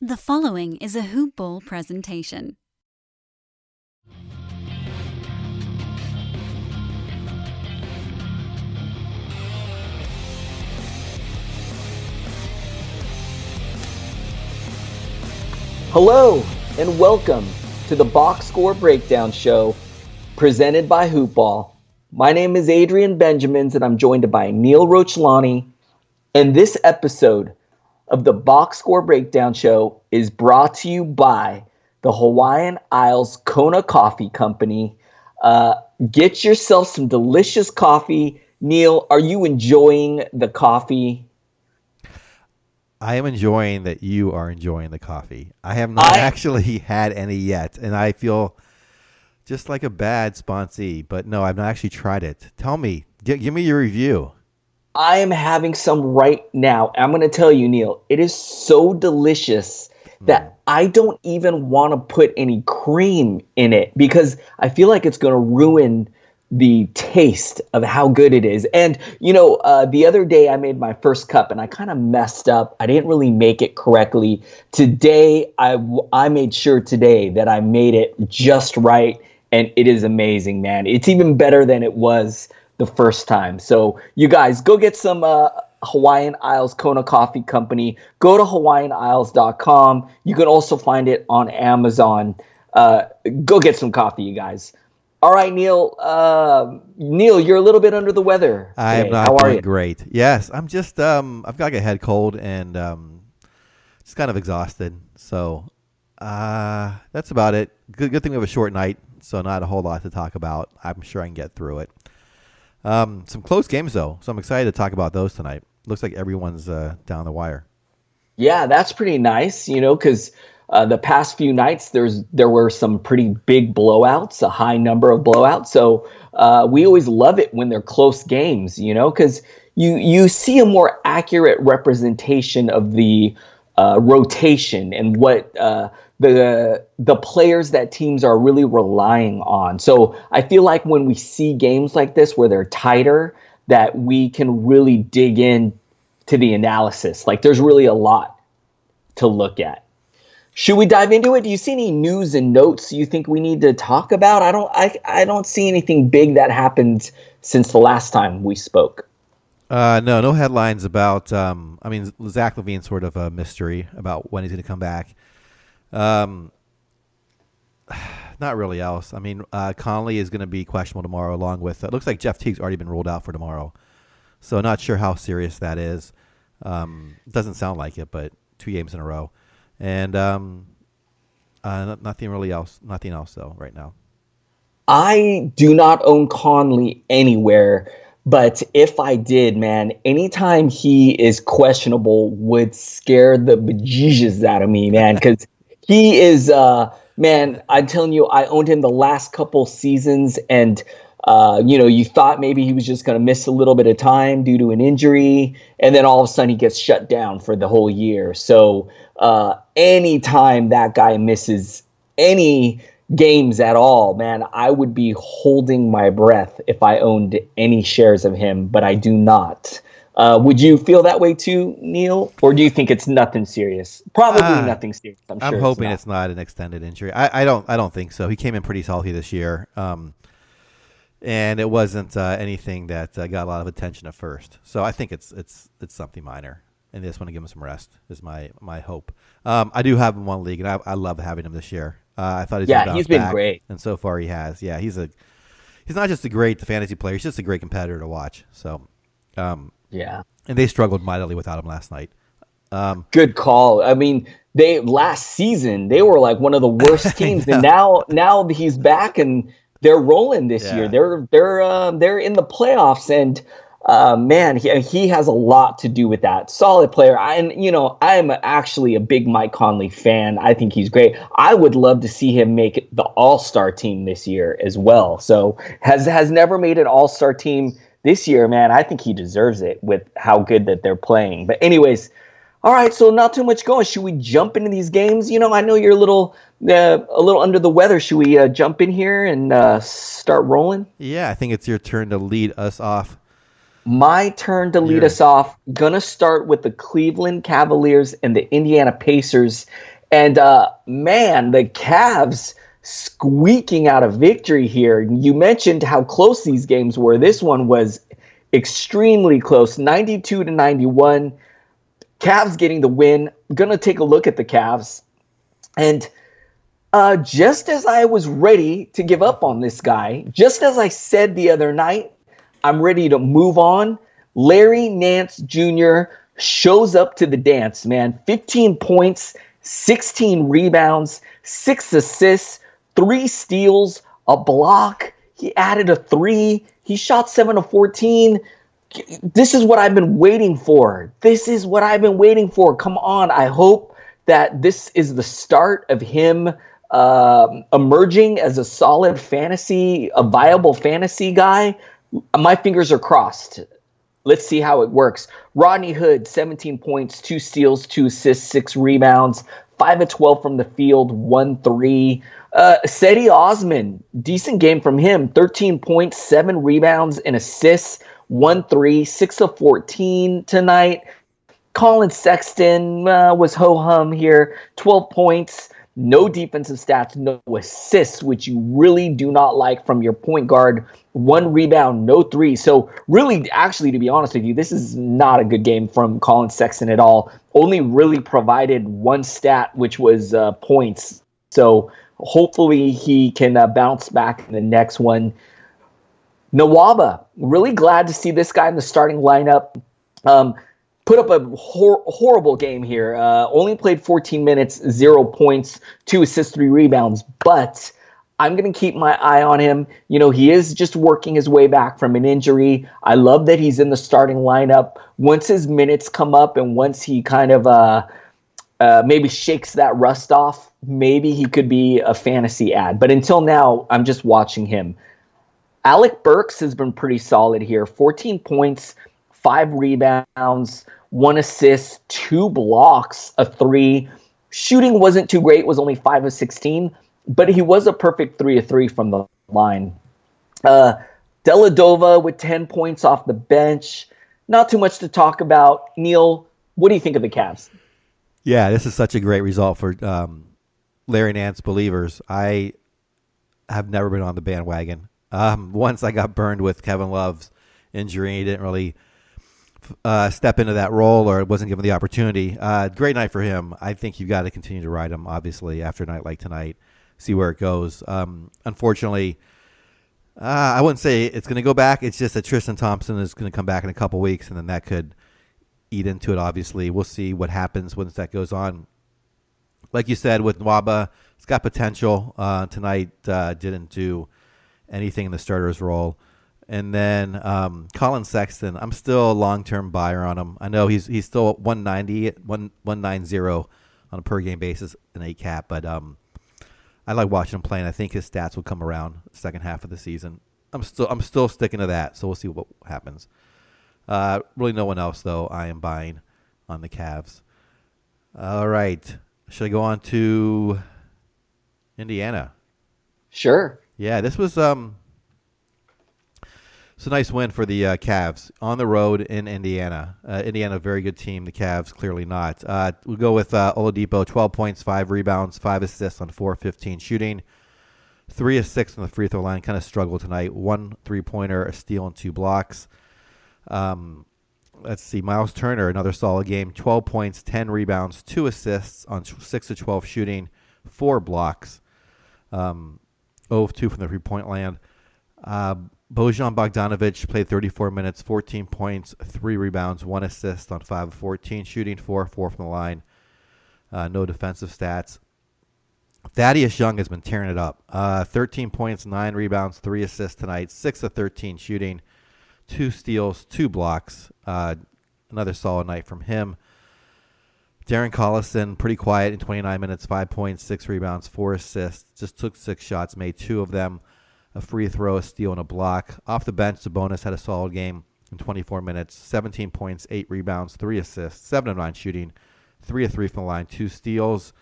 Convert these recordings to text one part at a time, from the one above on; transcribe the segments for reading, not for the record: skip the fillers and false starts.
The following is a Hoop Ball presentation. Hello and welcome to the Box Score Breakdown Show presented by Hoop Ball. My name is Adrian Benjamins and I'm joined by Neil Rochlani. And this episode of the Box Score Breakdown Show is brought to you by the Hawaiian Isles Kona Coffee Company. Get yourself some delicious coffee. Neil, are you enjoying the coffee? I am enjoying that you are enjoying the coffee. I have not actually had any yet, and I feel just like a bad sponsee. But no, I've not actually tried it. Tell me, give me your review. I am having some right now. I'm going to tell you, Neil, it is so delicious that I don't even want to put any cream in it because I feel like it's going to ruin the taste of how good it is. And, the other day I made my first cup and I kind of messed up. I didn't really make it correctly. Today, I made sure today that I made it just right. And it is amazing, man. It's even better than it was the first time. So you guys go get some Hawaiian Isles Kona Coffee Company. Go to hawaiianisles.com. You can also find it on Amazon. Go get some coffee, you guys. All right, Neil. Neil, you're a little bit under the weather today. I am not How are doing you? great. Yes, I'm just I've got like a head cold and just kind of exhausted. So that's about it. Good thing we have a short night, so not a whole lot to talk about. I'm sure I can get through it. Some close games though, so I'm excited to talk about those tonight. Looks like everyone's down the wire. Yeah, that's pretty nice, because the past few nights there were some pretty big blowouts, a high number of blowouts. So we always love it when they're close games, because you see a more accurate representation of the rotation and what the players that teams are really relying on. So I feel like when we see games like this where they're tighter, that we can really dig in to the analysis. Like there's really a lot to look at. Should we dive into it? Do you see any news and notes you think we need to talk about? I don't see anything big that happened since the last time we spoke. No headlines about. Zach LaVine's sort of a mystery about when he's going to come back. Not really else. Conley is going to be questionable tomorrow, along with it looks like Jeff Teague's already been ruled out for tomorrow. So not sure how serious that is. Doesn't sound like it, but 2 games in a row. And nothing else though right now. I do not own Conley anywhere, but if I did, man, anytime he is questionable would scare the bejesus out of me, man, because he is, man, I'm telling you, I owned him the last couple seasons, and you thought maybe he was just going to miss a little bit of time due to an injury, and then all of a sudden he gets shut down for the whole year. So anytime that guy misses any games at all, man, I would be holding my breath if I owned any shares of him, but I do not. Would you feel that way too, Neil? Or do you think it's nothing serious? Probably nothing serious. I'm hoping it's not an extended injury. I don't think so. He came in pretty healthy this year. And it wasn't anything that got a lot of attention at first. So I think it's something minor. And they just want to give him some rest is my hope. I do have him in one league, and I love having him this year. I thought he's been great. And so far he has. Yeah, he's not just a great fantasy player. He's just a great competitor to watch. So, yeah. And they struggled mightily without him last night. Good call. Last season, they were like one of the worst teams. And now he's back and they're rolling this year. They're in the playoffs, and man, he has a lot to do with that. Solid player. I'm actually a big Mike Conley fan. I think he's great. I would love to see him make the All-Star team this year as well. So has never made an All-Star team this year, man. I think he deserves it with how good that they're playing. But anyways, all right, so not too much going. Should we jump into these games? I know you're a little under the weather. Should we jump in here and start rolling? Yeah, I think it's your turn to lead us off My turn to lead us off. Gonna start with the Cleveland Cavaliers and the Indiana Pacers. And man, the Cavs squeaking out a victory here. You mentioned how close these games were. This one was extremely close, 92 to 91. Cavs getting the win. Gonna take a look at the Cavs. And just as I was ready to give up on this guy, just as I said the other night, I'm ready to move on. Larry Nance Jr. shows up to the dance, man. 15 points, 16 rebounds, 6 assists, 3 steals, a block. He added a 3. He shot 7 of 14. This is what I've been waiting for. Come on. I hope that this is the start of him emerging as a solid a viable fantasy guy. My fingers are crossed. Let's see how it works. Rodney Hood, 17 points, 2 steals, 2 assists, 6 rebounds, 5 of 12 from the field, 1 3. Cedi Osman, decent game from him, 13 points, 7 rebounds, and assists, 1 3, 6 of 14 tonight. Colin Sexton was ho-hum here, 12 points. No defensive stats, no assists, which you really do not like from your point guard. 1 rebound, no 3. So really, actually, to be honest with you, this is not a good game from Colin Sexton at all. Only really provided 1 stat, which was points. So hopefully he can bounce back in the next one. Nawaba, really glad to see this guy in the starting lineup. Put up a horrible game here. Only played 14 minutes, 0 points, 2 assists, 3 rebounds. But I'm going to keep my eye on him. You know, he is just working his way back from an injury. I love that he's in the starting lineup. Once his minutes come up and once he kind of maybe shakes that rust off, maybe he could be a fantasy ad. But until now, I'm just watching him. Alec Burks has been pretty solid here. 14 points, 5 rebounds, 1 assist, 2 blocks, a 3. Shooting wasn't too great, was only 5 of 16, but he was a perfect 3 of 3 from the line. Deladova with 10 points off the bench. Not too much to talk about. Neil, what do you think of the Cavs? Yeah, this is such a great result for Larry Nance believers. I have never been on the bandwagon. Once I got burned with Kevin Love's injury, he didn't really step into that role or wasn't given the opportunity. Great night for him. I think you've got to continue to ride him, obviously, after a night like tonight, see where it goes. Unfortunately, I wouldn't say it's going to go back. It's just that Tristan Thompson is going to come back in a couple weeks, and then that could eat into it, obviously. We'll see what happens once that goes on. Like you said, with Nwaba, it's got potential. Tonight didn't do anything in the starter's role. And then Colin Sexton, I'm still a long-term buyer on him. I know he's still 190 on a per-game basis, an 8 cap, but I like watching him play, and I think his stats will come around the second half of the season. I'm still sticking to that, so we'll see what happens. Really no one else, though, I am buying on the Cavs. All right. Should I go on to Indiana? Sure. Yeah, this was it's a nice win for the Cavs on the road in Indiana. Indiana, a very good team. The Cavs, clearly not. We'll go with Oladipo, 12 points, 5 rebounds, 5 assists on 4-15 shooting. 3 of 6 on the free throw line. Kind of struggled tonight. 1 3-pointer, a steal, and 2 blocks. Let's see. Miles Turner, another solid game. 12 points, 10 rebounds, 2 assists on 6 of 12 shooting, 4 blocks. 0 of 2 from the three-point land. Bojan Bogdanovic played 34 minutes, 14 points, 3 rebounds, 1 assist on 5 of 14 shooting, 4 from the line. No defensive stats. Thaddeus Young has been tearing it up. 13 points, 9 rebounds, 3 assists tonight, 6 of 13 shooting, 2 steals, 2 blocks. Another solid night from him. Darren Collison, pretty quiet in 29 minutes, 5 points, 6 rebounds, 4 assists. Just took 6 shots, made 2 of them. A free throw, a steal, and a block. Off the bench, Sabonis had a solid game in 24 minutes. 17 points, 8 rebounds, 3 assists, 7 of 9 shooting, 3 of 3 from the line, 2 steals,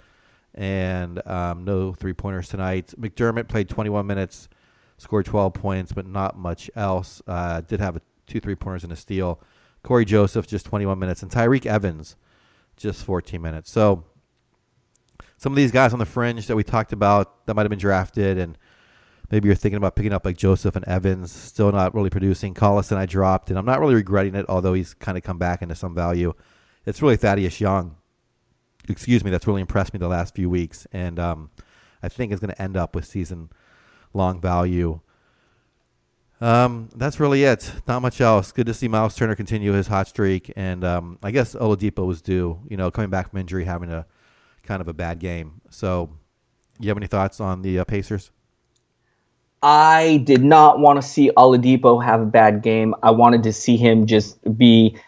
and no three-pointers tonight. McDermott played 21 minutes, scored 12 points, but not much else. Did have 2 3-pointers and a steal. Corey Joseph, just 21 minutes. And Tyreek Evans, just 14 minutes. So some of these guys on the fringe that we talked about that might have been drafted, and maybe you're thinking about picking up like Joseph and Evans, still not really producing. Collison I dropped, and I'm not really regretting it, although he's kind of come back into some value. It's really Thaddeus Young, that's really impressed me the last few weeks, and I think is going to end up with season-long value. That's really it. Not much else. Good to see Miles Turner continue his hot streak, and I guess Oladipo was due, coming back from injury, having a kind of a bad game. So, you have any thoughts on the Pacers? I did not want to see Oladipo have a bad game. I wanted to see him just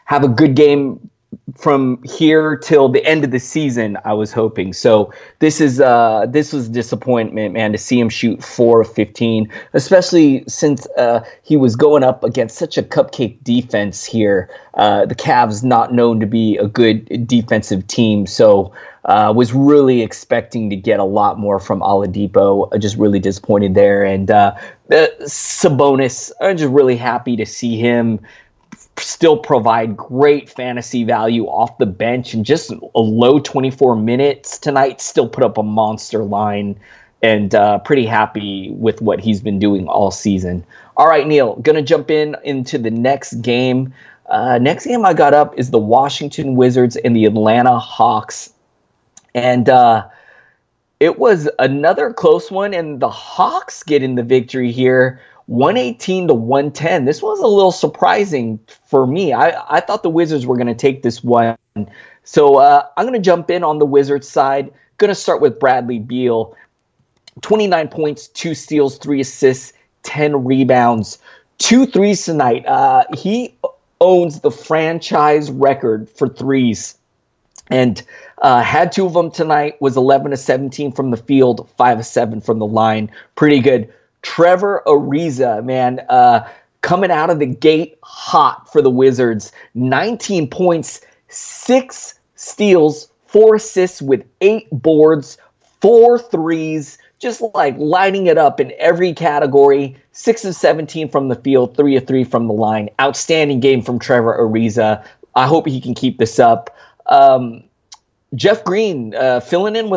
have a good game from here till the end of the season, I was hoping. So this was disappointment, man, to see him shoot 4 of 15, especially since he was going up against such a cupcake defense here. The Cavs not known to be a good defensive team, so was really expecting to get a lot more from Oladipo. Just really disappointed there. And Sabonis, I'm just really happy to see him still provide great fantasy value off the bench, and just a low 24 minutes tonight, still put up a monster line, and pretty happy with what he's been doing all season. All right, Neil, going to jump into the next game. Next game I got up is the Washington Wizards and the Atlanta Hawks. And it was another close one, and the Hawks getting the victory here, 118-110. This was a little surprising for me. I thought the Wizards were going to take this one. So I'm going to jump in on the Wizards side. Going to start with Bradley Beal. 29 points, 2 steals, 3 assists, 10 rebounds, 2 threes tonight. He owns the franchise record for threes, and had 2 of them tonight, was 11 of 17 from the field, 5 of 7 from the line. Pretty good. Trevor Ariza, man, coming out of the gate hot for the Wizards. 19 points, 6 steals, 4 assists with 8 boards, 4 threes, just like lighting it up in every category. 6 of 17 from the field, 3 of 3 from the line. Outstanding game from Trevor Ariza. I hope he can keep this up. Jeff Green filling in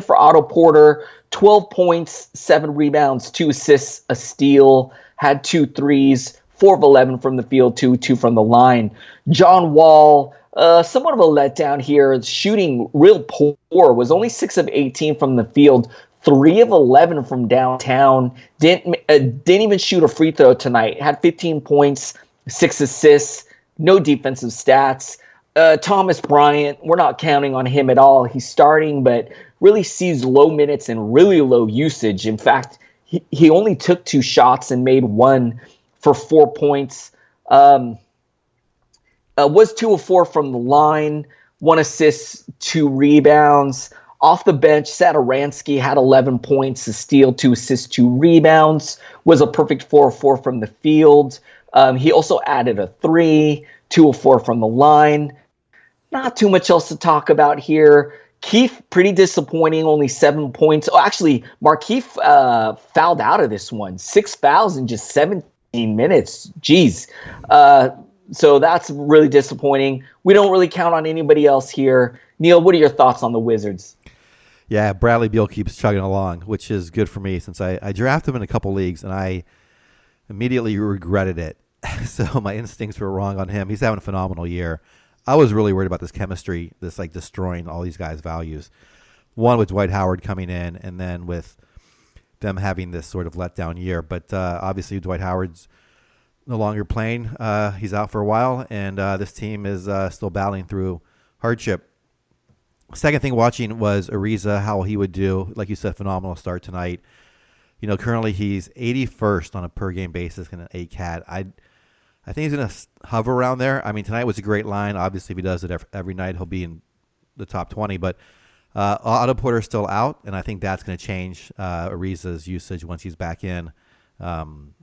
for Otto Porter. 12 points, 7 rebounds, 2 assists, a steal. Had 2 threes, 4 of 11 from the field, 2 from the line. John Wall, somewhat of a letdown here. Shooting real poor. Was only 6 of 18 from the field, 3 of 11 from downtown. Didn't even shoot a free throw tonight. Had 15 points, 6 assists. No defensive stats. Thomas Bryant, we're not counting on him at all. He's starting, but really sees low minutes and really low usage. In fact, he only took 2 shots and made 1 for 4 points. Was 2 of 4 from the line, 1 assist, 2 rebounds. Off the bench, Satoransky had 11 points, a steal, 2 assists, 2 rebounds. Was a perfect 4 of 4 from the field. He also added a 3, 2 of 4 from the line. Not too much else to talk about here. Keefe, pretty disappointing, only 7 points. Oh, actually, Markieff fouled out of this one. 6 fouls in just 17 minutes. Jeez. So that's really disappointing. We don't really count on anybody else here. Neil, what are your thoughts on the Wizards? Yeah, Bradley Beal keeps chugging along, which is good for me since I drafted him in a couple leagues, and I immediately regretted it. So my instincts were wrong on him. He's having a phenomenal year. I was really worried about this chemistry, this like destroying all these guys' values. One with Dwight Howard coming in, and then with them having this sort of letdown year. But obviously Dwight Howard's no longer playing. He's out for a while, and this team is still battling through hardship. Second thing watching was Ariza, how he would do. Like you said, phenomenal start tonight. Currently he's 81st on a per-game basis in an ACAT. I think he's going to hover around there. I mean, tonight was a great line. Obviously, if he does it every night, he'll be in the top 20. But Otto Porter's still out, and I think that's going to change Ariza's usage once he's back in. And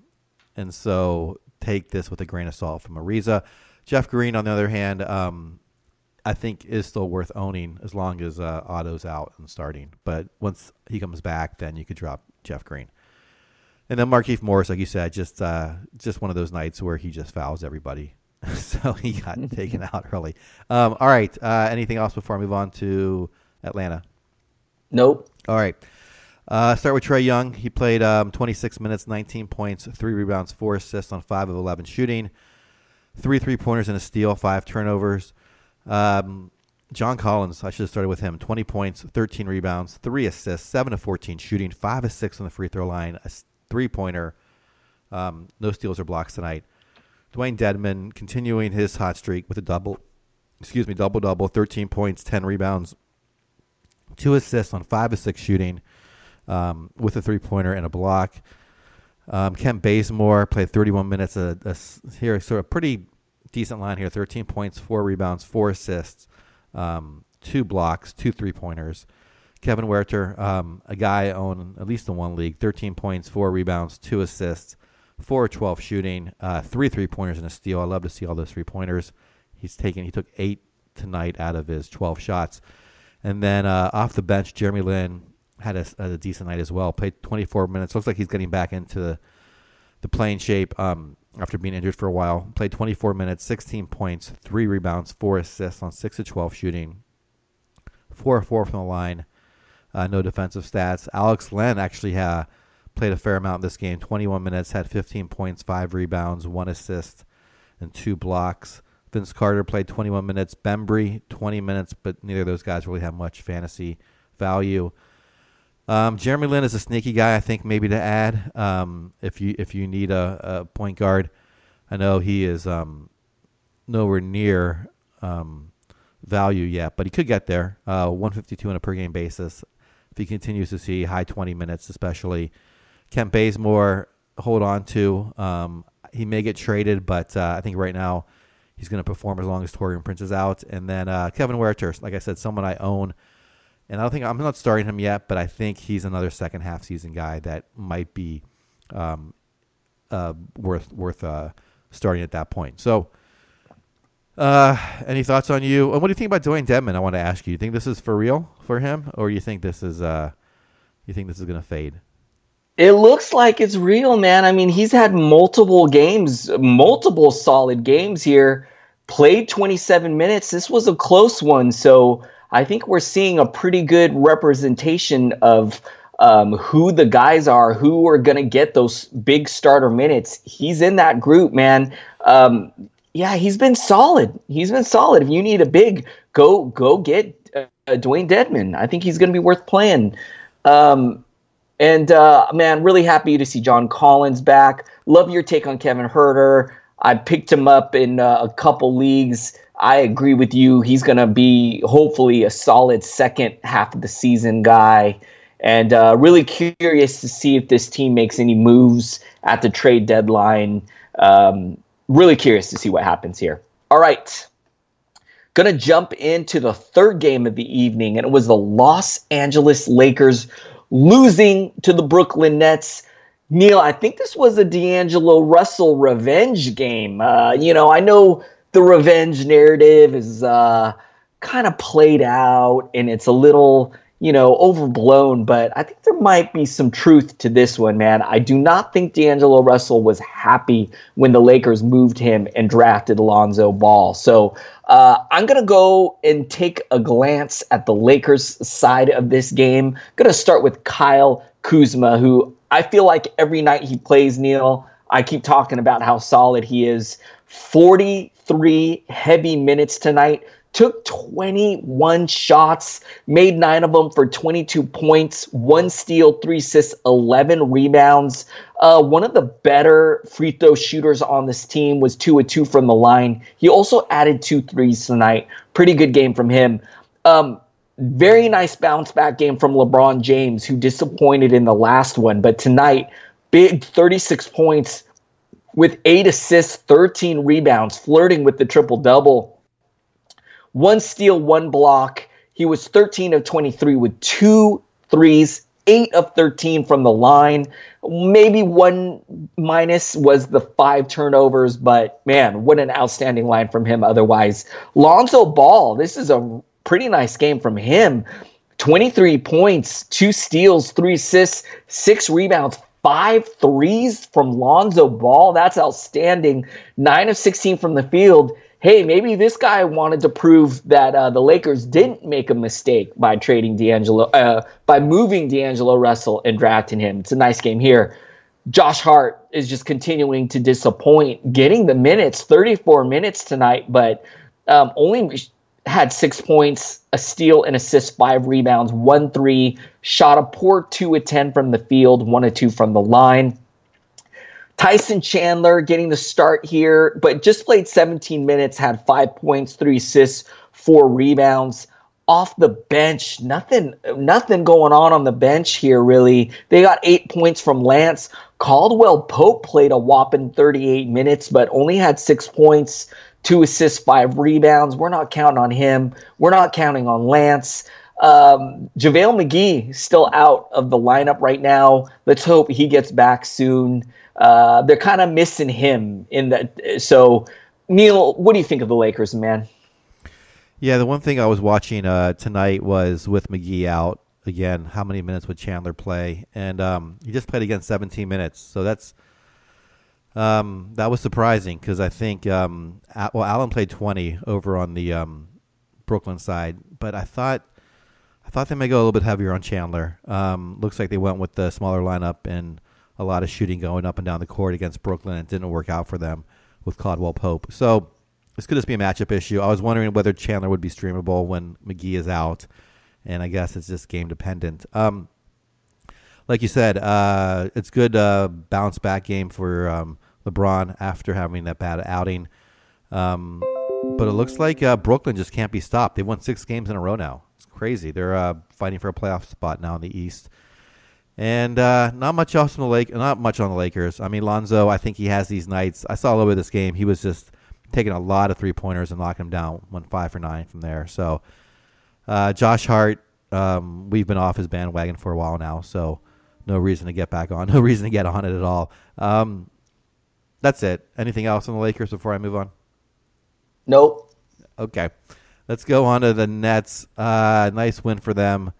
so take this with a grain of salt from Ariza. Jeff Green, on the other hand, I think is still worth owning as long as Otto's out and starting. But once he comes back, then you could drop Jeff Green. And then Markieff Morris, like you said, just one of those nights where he just fouls everybody. So he got taken out early. All right. Anything else before I move on to Atlanta? Nope. All right. Start with Trae Young. He played 26 minutes, 19 points, 3 rebounds, 4 assists on 5 of 11 shooting, 3 3-pointers and a steal, 5 turnovers. John Collins, I should have started with him. 20 points, 13 rebounds, 3 assists, 7 of 14 shooting, 5 of 6 on the free throw line, a 3-pointer. No steals or blocks tonight. Dwayne Dedmon continuing his hot streak with a double-double, 13 points, 10 rebounds, 2 assists on 5 of 6 shooting with a 3-pointer and a block. Kent Bazemore played 31 minutes here, so a pretty decent line here, 13 points, 4 rebounds, 4 assists, 2 blocks, 2 3-pointers. Kevin Werther, a guy I own at least in one league, 13 points, 4 rebounds, 2 assists, 4 of 12 shooting, 3 3-pointers and a steal. I love to see all those 3-pointers. He took 8 tonight out of his 12 shots. And then off the bench, Jeremy Lin had a decent night as well. Played 24 minutes. Looks like he's getting back into the playing shape after being injured for a while. Played 24 minutes, 16 points, 3 rebounds, 4 assists on 6 of 12 shooting, 4 of 4 from the line. No defensive stats. Alex Len actually played a fair amount in this game. 21 minutes, had 15 points, 5 rebounds, 1 assist, and 2 blocks. Vince Carter played 21 minutes. Bembry, 20 minutes, but neither of those guys really have much fantasy value. Jeremy Lin is a sneaky guy, I think, maybe to add if you need a point guard. I know he is nowhere near value yet, but he could get there. 152 on a per-game basis if he continues to see high 20 minutes, especially. Kent Bazemore, hold on to. He may get traded, but I think right now he's going to perform as long as Taurean Prince is out. And then Kevin Werther, like I said, someone I own. And I'm not starting him yet, but I think he's another second half season guy that might be worth starting at that point. So, any thoughts on you? And what do you think about Dwayne Dedmon? I want to ask you. Do you think this is for real for him, or you think this is going to fade? It looks like it's real, man. I mean, he's had multiple solid games here. Played 27 minutes. This was a close one, so I think we're seeing a pretty good representation of who the guys are, who are going to get those big starter minutes. He's in that group, man. Yeah, he's been solid. If you need a big, go get Dwayne Dedmon. I think he's going to be worth playing. Man, really happy to see John Collins back. Love your take on Kevin Huerter. I picked him up in a couple leagues. I agree with you. He's going to be hopefully a solid second half of the season guy. And really curious to see if this team makes any moves at the trade deadline. Really curious to see what happens here. All right. Going to jump into the third game of the evening, and it was the Los Angeles Lakers losing to the Brooklyn Nets. Neil, I think this was a D'Angelo Russell revenge game. I know the revenge narrative is kind of played out, and it's a little, overblown, but I think there might be some truth to this one, man. I do not think D'Angelo Russell was happy when the Lakers moved him and drafted Lonzo Ball. So I'm going to go and take a glance at the Lakers side of this game. I'm going to start with Kyle Kuzma, who I feel like every night he plays, Neil, I keep talking about how solid he is. 43 heavy minutes tonight. Took 21 shots, made 9 of them for 22 points, 1 steal, 3 assists, 11 rebounds. One of the better free throw shooters on this team was 2 of 2 from the line. He also added 2 threes tonight. Pretty good game from him. Very nice bounce back game from LeBron James, who disappointed in the last one. But tonight, big 36 points with 8 assists, 13 rebounds, flirting with the triple-double. 1 steal, 1 block. He was 13 of 23 with 2 threes, 8 of 13 from the line. Maybe 1 minus was the 5 turnovers, but man, what an outstanding line from him otherwise. Lonzo Ball, this is a pretty nice game from him. 23 points, 2 steals, 3 assists, 6 rebounds, 5 threes from Lonzo Ball. That's outstanding. 9 of 16 from the field. Hey, maybe this guy wanted to prove that the Lakers didn't make a mistake by by moving D'Angelo Russell and drafting him. It's a nice game here. Josh Hart is just continuing to disappoint, getting the minutes, 34 minutes tonight, but only had 6 points, a steal, an assist, 5 rebounds, 1 3, shot a poor 2 of 10 from the field, 1 of 2 from the line. Tyson Chandler getting the start here, but just played 17 minutes, had 5 points, 3 assists, 4 rebounds. Off the bench, nothing going on the bench here, really. They got 8 points from Lance. Caldwell Pope played a whopping 38 minutes, but only had 6 points, 2 assists, 5 rebounds. We're not counting on him. We're not counting on Lance. JaVale McGee still out of the lineup right now. Let's hope he gets back soon. They're kind of missing him in that. So, Neil, what do you think of the Lakers, man? Yeah, the one thing I was watching tonight was with McGee out again. How many minutes would Chandler play? And he just played again 17 minutes. So that was surprising because I think Allen played 20 over on the Brooklyn side, but I thought they may go a little bit heavier on Chandler. Looks like they went with the smaller lineup and a lot of shooting going up and down the court against Brooklyn. It didn't work out for them with Caldwell Pope. So this could just be a matchup issue. I was wondering whether Chandler would be streamable when McGee is out, and I guess it's just game dependent. Like you said, it's good bounce back game for LeBron after having that bad outing. But it looks like Brooklyn just can't be stopped. They won 6 games in a row now. It's crazy. They're fighting for a playoff spot now in the East. And not much else on the Lakers. I mean, Lonzo, I think he has these nights. I saw a little bit of this game. He was just taking a lot of 3-pointers and knocking them down. Went 5 for 9 from there. So Josh Hart, we've been off his bandwagon for a while now, so no reason to get back on. No reason to get on it at all. That's it. Anything else on the Lakers before I move on? Nope. Okay. Let's go on to the Nets. Nice win for them.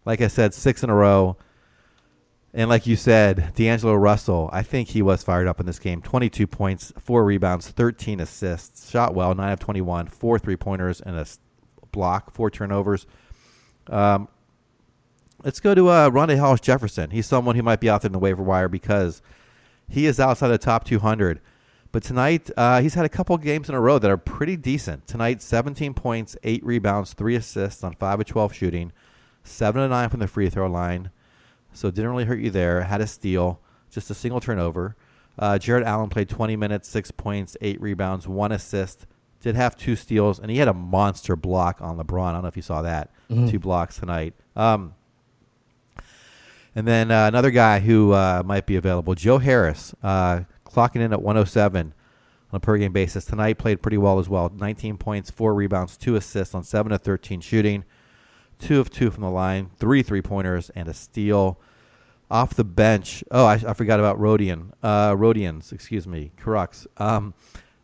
Like I said, 6 in a row. And like you said, D'Angelo Russell, I think he was fired up in this game. 22 points, 4 rebounds, 13 assists. Shot well, 9 of 21, 4 3-pointers, and a block, 4 turnovers. Let's go to Rondae Hollis-Jefferson. He's someone who might be out there in the waiver wire because he is outside the top 200. But tonight, he's had a couple games in a row that are pretty decent. Tonight, 17 points, 8 rebounds, 3 assists on 5 of 12 shooting, 7 of 9 from the free throw line. So it didn't really hurt you there. Had a steal, just a single turnover. Jared Allen played 20 minutes, 6 points, 8 rebounds, 1 assist. Did have 2 steals, and he had a monster block on LeBron. I don't know if you saw that. 2 blocks tonight. And then another guy who might be available, Joe Harris, clocking in at 107 on a per-game basis. Tonight played pretty well as well. 19 points, 4 rebounds, 2 assists on 7 of 13 shooting. 2 of 2 from the line, 3 3-pointers, and a steal. Off the bench, I forgot about Rodians, excuse me, Crux.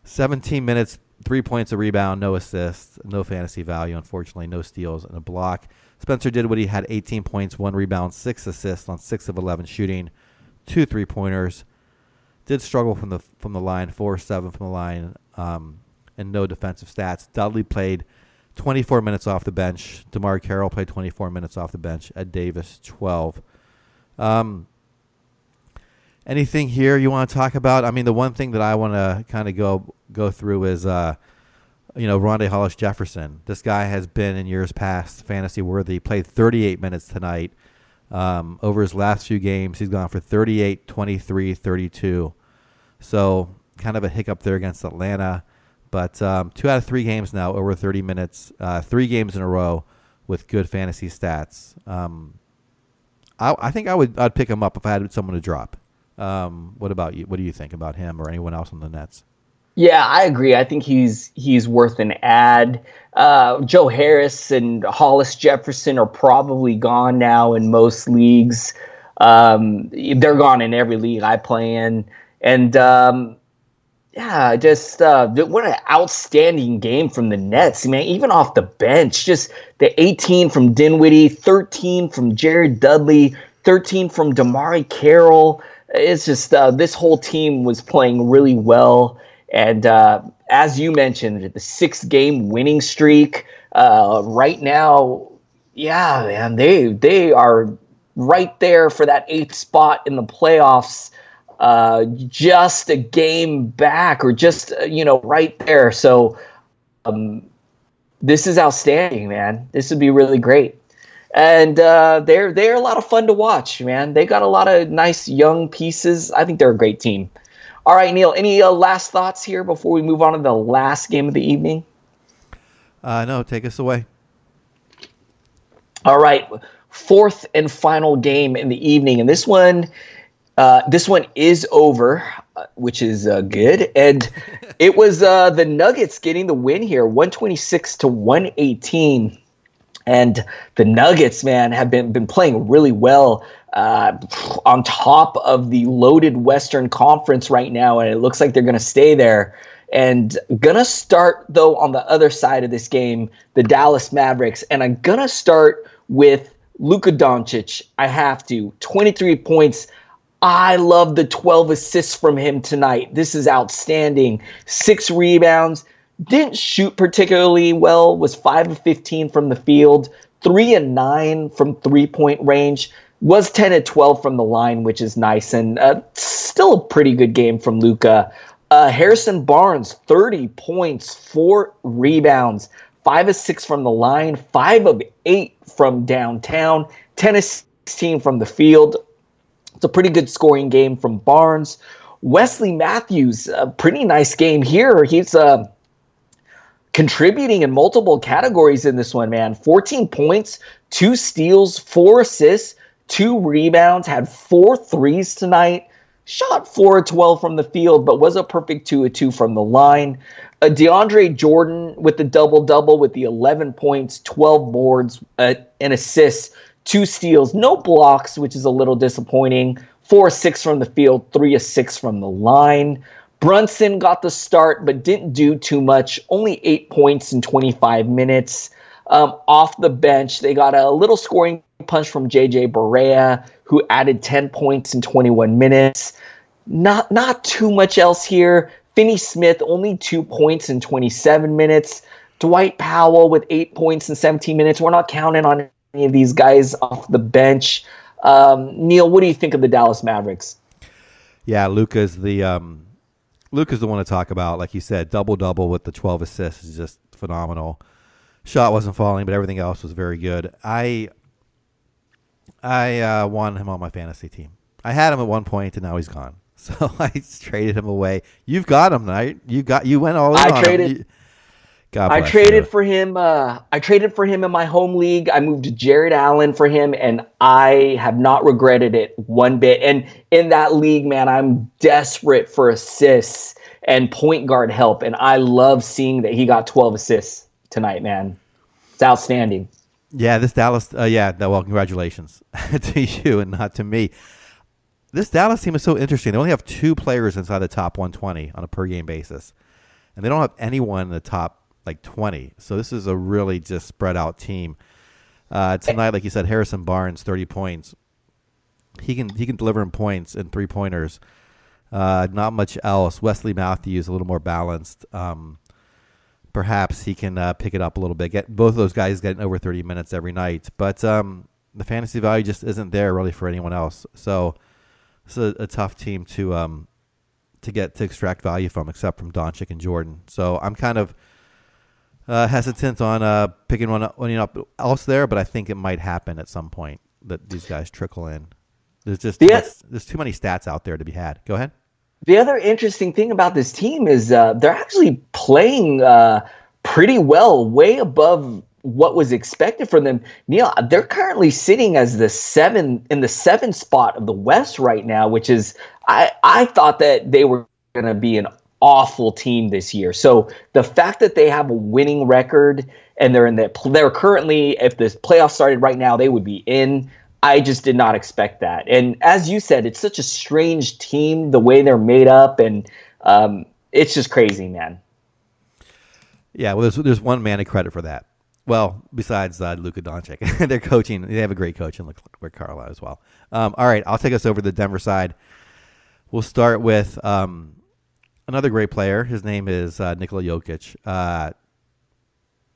17 minutes, 3 points, a rebound, no assists, no fantasy value, unfortunately, no steals, and a block. Spencer Dinwiddie had 18 points, 1 rebound, 6 assists on 6 of 11 shooting, 2 3-pointers. Did struggle from the line, 4 7 from the line, and no defensive stats. Dudley played 24 minutes off the bench. DeMar Carroll played 24 minutes off the bench. Ed Davis, 12. Anything here you want to talk about? I mean, the one thing that I want to kind of go through is, Rondae Hollis-Jefferson. This guy has been in years past fantasy worthy. He played 38 minutes tonight. Over his last few games, he's gone for 38, 23, 32. So kind of a hiccup there against Atlanta. But 2 out of 3 games now, over 30 minutes, 3 games in a row with good fantasy stats. I think I'd pick him up if I had someone to drop. What about you? What do you think about him or anyone else on the Nets? Yeah, I agree. I think he's worth an add. Joe Harris and Hollis Jefferson are probably gone now in most leagues. They're gone in every league I play in. And what an outstanding game from the Nets, man. Even off the bench, just the 18 from Dinwiddie, 13 from Jared Dudley, 13 from DeMar Carroll. it's just this whole team was playing really well. And as you mentioned, the 6-game winning streak right now, yeah, man, they are right there for that 8th spot in the playoffs, just a game back, or just right there. So this is outstanding, man. This would be really great. And they're a lot of fun to watch, man. They got a lot of nice young pieces. I think they're a great team. All right, Neil, any last thoughts here before we move on to the last game of the evening? No, take us away. All right, 4th and final game in the evening. And this one is over, which is good. And it was the Nuggets getting the win here, 126-118. And the Nuggets, man, have been playing really well on top of the loaded Western Conference right now, and it looks like they're going to stay there. And going to start, though, on the other side of this game, the Dallas Mavericks. And I'm going to start with Luka Doncic. I have to. 23 points. I love the 12 assists from him tonight. This is outstanding. 6 rebounds. Didn't shoot particularly well, was 5 of 15 from the field, 3 of 9 from 3-point range, was 10 of 12 from the line, which is nice, and still a pretty good game from Luka. Harrison Barnes, 30 points, 4 rebounds, 5 of 6 from the line, 5 of 8 from downtown, 10 of 16 from the field. It's a pretty good scoring game from Barnes. Wesley Matthews, a pretty nice game here. He's contributing in multiple categories in this one, man. 14 points, 2 steals, 4 assists, 2 rebounds, had 4 threes tonight, shot 4 of 12 from the field, but was a perfect 2 of 2 from the line. DeAndre Jordan with the double-double with the 11 points, 12 boards, and assists, 2 steals, no blocks, which is a little disappointing. 4 of 6 from the field, 3 of 6 from the line. Brunson got the start, but didn't do too much. Only 8 points in 25 minutes. Off the bench, they got a little scoring punch from J.J. Barea, who added 10 points in 21 minutes. Not too much else here. Finney Smith, only 2 points in 27 minutes. Dwight Powell with 8 points in 17 minutes. We're not counting on any of these guys off the bench. Neil, what do you think of the Dallas Mavericks? Yeah, Luka's the one to talk about. Like you said, double-double with the 12 assists is just phenomenal. Shot wasn't falling, but everything else was very good. I wanted him on my fantasy team. I had him at one point, and now he's gone. So I traded him away. You've got him, right? You went all in on him. I traded for him. I traded for him in my home league. I moved Jared Allen for him, and I have not regretted it one bit. And in that league, man, I'm desperate for assists and point guard help, and I love seeing that he got 12 assists tonight, man. It's outstanding. Yeah, this Dallas. Well, congratulations to you and not to me. This Dallas team is so interesting. They only have 2 players inside the top 120 on a per game basis, and they don't have anyone in the top 20. So this is a really just spread out team. Tonight, like you said, Harrison Barnes, 30 points. He can deliver in points and 3-pointers. Not much else. Wesley Matthews a little more balanced. Perhaps he can pick it up a little bit. Get both of those guys getting over 30 minutes every night. But the fantasy value just isn't there really for anyone else. So it's a tough team to extract value from, except from Doncic and Jordan. So I'm kind of hesitant on picking one up else there, but I think it might happen at some point that these guys trickle in. There's just there's too many stats out there to be had. Go ahead. The other interesting thing about this team is they're actually playing pretty well, way above what was expected from them. Neil, they're currently sitting as the 7th spot of the West right now, which is I thought that they were going to be an awful team this year. So the fact that they have a winning record and they're currently, if the playoffs started right now, they would be in. I just did not expect that. And as you said, it's such a strange team, the way they're made up, and it's just crazy, man. Yeah, well, there's one man of credit for that. Well, besides Luka Doncic. They're coaching. They have a great coach in Rick Carlisle as well. All right, I'll take us over to the Denver side. We'll start with another great player. His name is Nikola Jokic. Are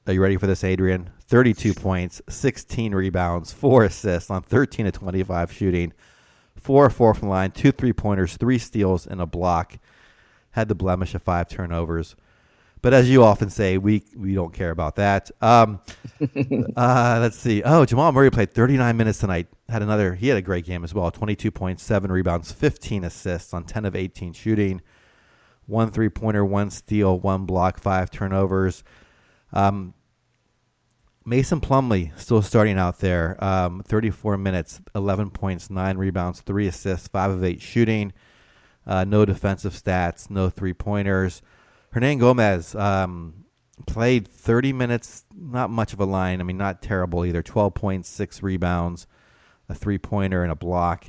you ready for this, Adrian? 32 points, 16 rebounds, 4 assists on 13 of 25 shooting, 4 from the line, 2 3-pointers, 3 steals, and a block. Had the blemish of 5 turnovers. But as you often say, we don't care about that. Let's see. Oh, Jamal Murray played 39 minutes tonight. He had a great game as well. 22 points, 7 rebounds, 15 assists on 10 of 18 shooting. 1 3-pointer, 1 steal, 1 block, 5 turnovers. Mason Plumlee still starting out there. 34 minutes, 11 points, 9 rebounds, 3 assists, 5 of 8 shooting. No defensive stats, no 3-pointers. Hernan Gomez played 30 minutes, not much of a line. I mean, not terrible either. 12 points, 6 rebounds, a 3-pointer, and a block.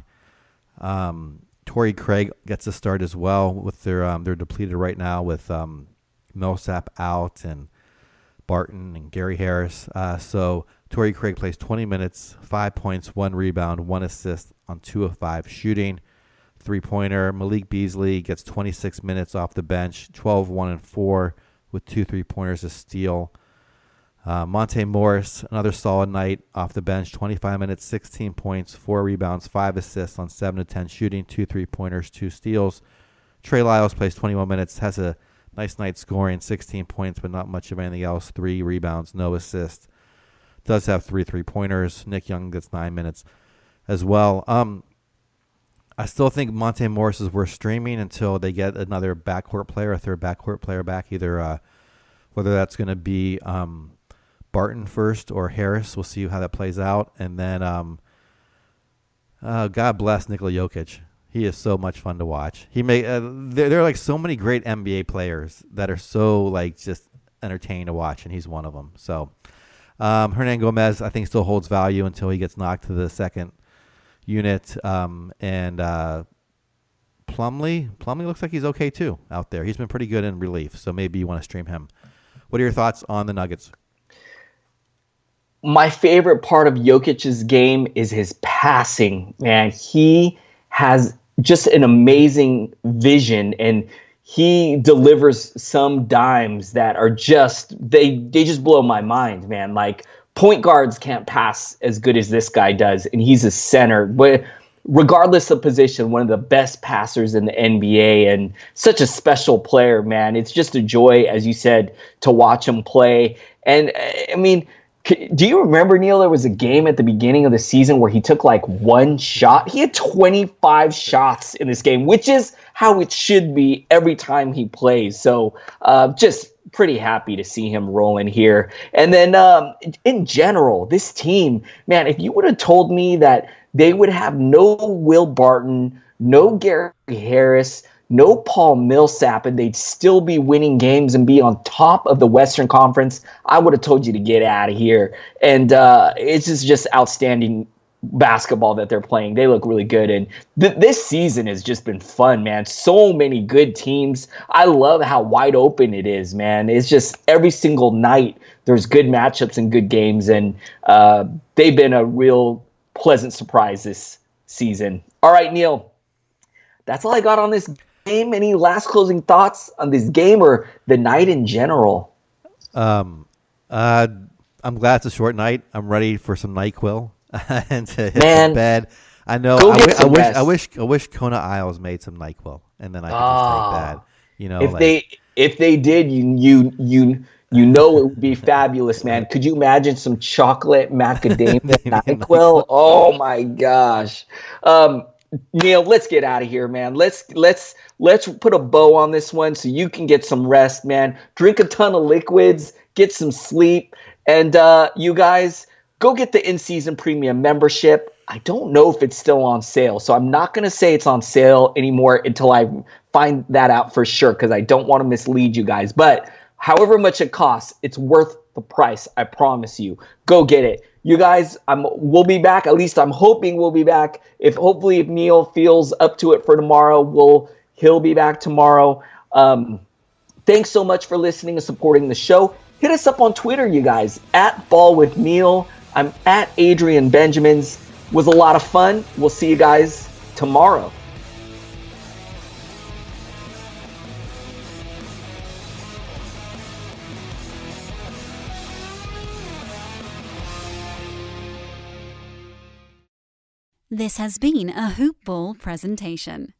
Torrey Craig gets a start as well. With they're depleted right now with Millsap out and Barton and Gary Harris. So Torrey Craig plays 20 minutes, 5 points, 1 rebound, 1 assist on 2 of 5 shooting. 3-pointer. Malik Beasley gets 26 minutes off the bench, 12, 1, and 4 with 2 3-pointers, a steal. Monte Morris, another solid night off the bench, 25 minutes, 16 points, 4 rebounds, 5 assists on 7 of 10 shooting, 2 3-pointers, 2 steals. Trey Lyles plays 21 minutes, has a nice night scoring, 16 points, but not much of anything else, 3 rebounds, no assists. Does have 3 3-pointers. Nick Young gets 9 minutes as well. I still think Monte Morris is worth streaming until they get another backcourt player, a third backcourt player back, either whether that's going to be Barton first or Harris. We'll see how that plays out. And then God bless Nikola Jokic. He is so much fun to watch. There are like so many great NBA players that are so like just entertaining to watch, and he's one of them. So Hernan Gomez, I think, still holds value until he gets knocked to the second unit, and Plumlee looks like he's okay too out there. He's been pretty good in relief, so maybe you want to stream him. What are your thoughts on the Nuggets? My favorite part of Jokic's game is his passing, man. He has just an amazing vision, and he delivers some dimes that are just they just blow my mind, man. Like, point guards can't pass as good as this guy does, and he's a center. But regardless of position, one of the best passers in the NBA and such a special player, man. It's just a joy, as you said, to watch him play. And, I mean, do you remember, Neil, there was a game at the beginning of the season where he took like 1 shot? He had 25 shots in this game, which is how it should be every time he plays. So just pretty happy to see him rolling here. And then in general, this team, man, if you would have told me that they would have no Will Barton, no Gary Harris, no Paul Millsap, and they'd still be winning games and be on top of the Western Conference, I would have told you to get out of here. And it's just outstanding basketball that they're playing. They look really good, and this season has just been fun, man. So many good teams. I love how wide open it is, man. It's just every single night there's good matchups and good games, and they've been a real pleasant surprise this season. All right, Neil, that's all I got on this game. Any last closing thoughts on this game or the night in general? I'm glad it's a short night. I'm ready for some NyQuil and to hit the bed. I know. I wish Kona Isles made some NyQuil, and then I could just take that. You know, if they did, you know it would be fabulous, man. Could you imagine some chocolate macadamia NyQuil? Oh my gosh. Neil, let's get out of here, man. Let's put a bow on this one so you can get some rest, man. Drink a ton of liquids, get some sleep, and you guys go get the in-season premium membership. I don't know if it's still on sale, so I'm not going to say it's on sale anymore until I find that out for sure, because I don't want to mislead you guys. But however much it costs, it's worth the price. I promise you. Go get it. You guys, we'll be back. At least I'm hoping we'll be back. Hopefully if Neil feels up to it for tomorrow, he'll be back tomorrow. Thanks so much for listening and supporting the show. Hit us up on Twitter, you guys, at Ball with Neil. I'm at Adrian Benjamins. Was a lot of fun. We'll see you guys tomorrow. This has been a Hoop Ball presentation.